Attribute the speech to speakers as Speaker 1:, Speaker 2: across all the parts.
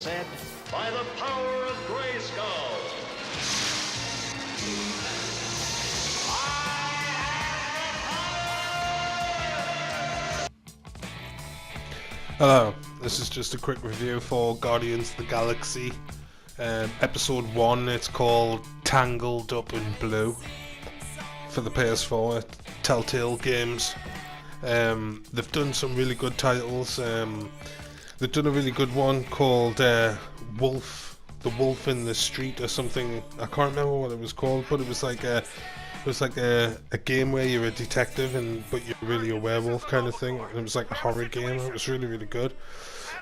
Speaker 1: Said, by the power of Grayskull.
Speaker 2: Hello, this is just a quick review for Guardians of the Galaxy. Episode 1, it's called Tangled Up in Blue for the Ps4, Telltale Games. They've done some really good titles. They've done a really good one called The Wolf in the Street or something. I can't remember what it was called, but it was like a game where you're a detective but you're really a werewolf kind of thing. And it was like a horror game. It was really good.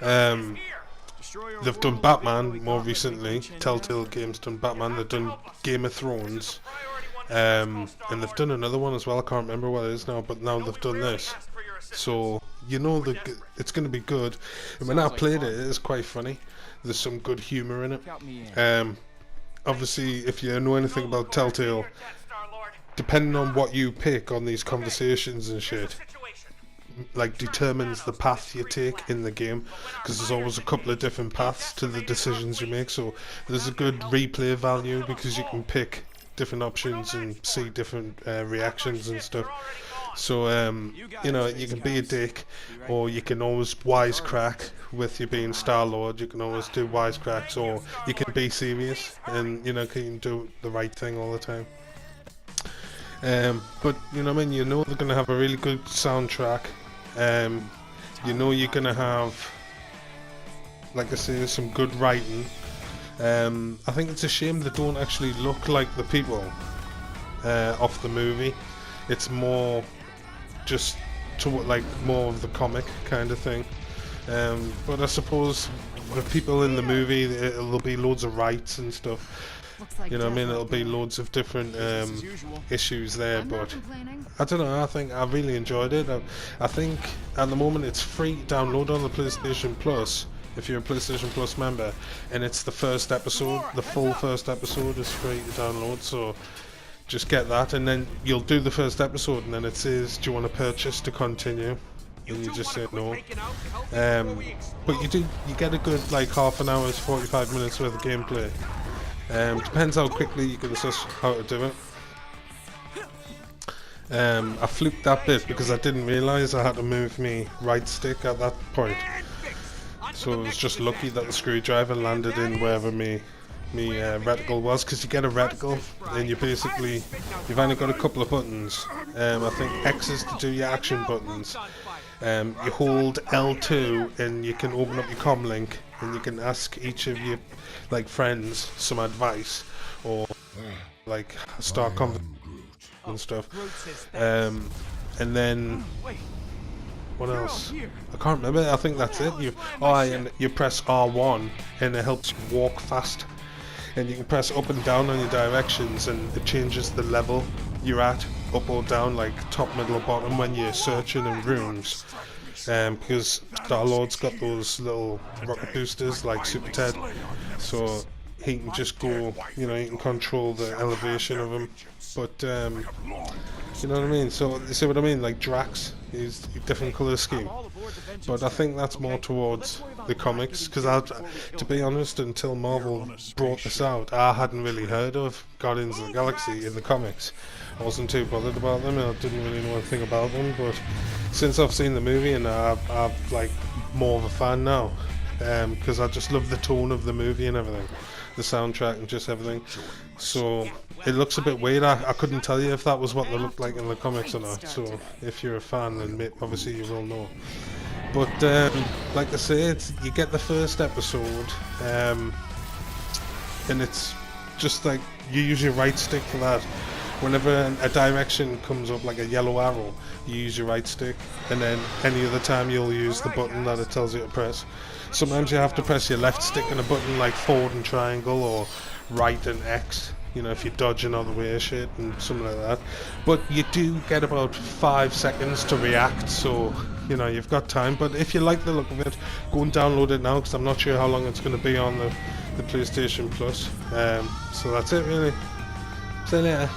Speaker 2: They've done Batman more recently. Telltale Games done Batman. They've done Game of Thrones. And they've done another one as well. I can't remember what it is now, but now they've done this. So you know it's going to be good. And when I played it is quite funny. There's some good humour in it. Obviously, if you know anything about Telltale, depending on what you pick on these conversations and shit, like determines the path you take in the game, because there's always a couple of different paths to the decisions you make. So there's a good replay value because you can pick different options and see different reactions and stuff. So you know, you can be a dick, or you can always wisecrack. With you being Star-Lord, you can always do wisecracks, or you can be serious and, you know, can do the right thing all the time. But you know what I mean, you know they're gonna have a really good soundtrack. You know you're gonna have, like I say, some good writing. I think it's a shame they don't actually look like the people off the movie. It's more just to like more of the comic kind of thing. But I suppose the people in the movie, there'll be loads of rights and stuff. You know what I mean? It'll be loads of different issues there, but I don't know, I think I really enjoyed it. I think at the moment it's free to download on the PlayStation Plus if you're a PlayStation Plus member, and it's the first episode, the full first episode is free to download, so just get that, and then you'll do the first episode and then it says, do you want to purchase to continue? And you just say no. But you get a good like half an hour's 45 minutes worth of gameplay. Depends how quickly you can assess how to do it. I fluked that bit because I didn't realise I had to move me right stick at that point. So it was just lucky that the screwdriver landed in wherever me reticle was, because you get a reticle and you've only got a couple of buttons. I think X is to do your action buttons. You hold L2 and you can open up your comm link and you can ask each of your like friends some advice, or like start conversation and stuff. And then what else? I can't remember. I think that's it. And you press R1 and it helps you walk fast. And you can press up and down on your directions and it changes the level you're at, up or down, like top, middle or bottom, when you're searching in rooms. Because Star-Lord's got those little rocket boosters like Super Ted, so he can just go, you know, he can control the elevation of him. But you know what I mean? So you see what I mean? Like Drax, he's a different colour scheme. But I think that's more towards the comics, because to be honest, until Marvel brought this out, I hadn't really heard of Guardians of the Galaxy in the comics. I wasn't too bothered about them, and I didn't really know anything about them, but since I've seen the movie, and I'm like more of a fan now, because I just love the tone of the movie and everything, the soundtrack and just everything. So it looks a bit weird. I couldn't tell you if that was what they looked like in the comics or not, so if you're a fan, then obviously you will know. But like I say, you get the first episode, and it's just like you use your right stick for that. Whenever a direction comes up like a yellow arrow, you use your right stick, and then any other time you'll use the button that it tells you to press. Sometimes you have to press your left stick on a button like forward and triangle, or right and X, you know, if you're dodging out of the way of shit and something like that. But you do get about 5 seconds to react, so you know you've got time. But if you like the look of it, go and download it now, because I'm not sure how long it's going to be on the PlayStation Plus. So that's it really. See you later.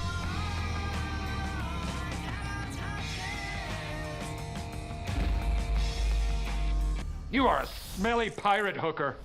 Speaker 3: You are a smelly pirate hooker.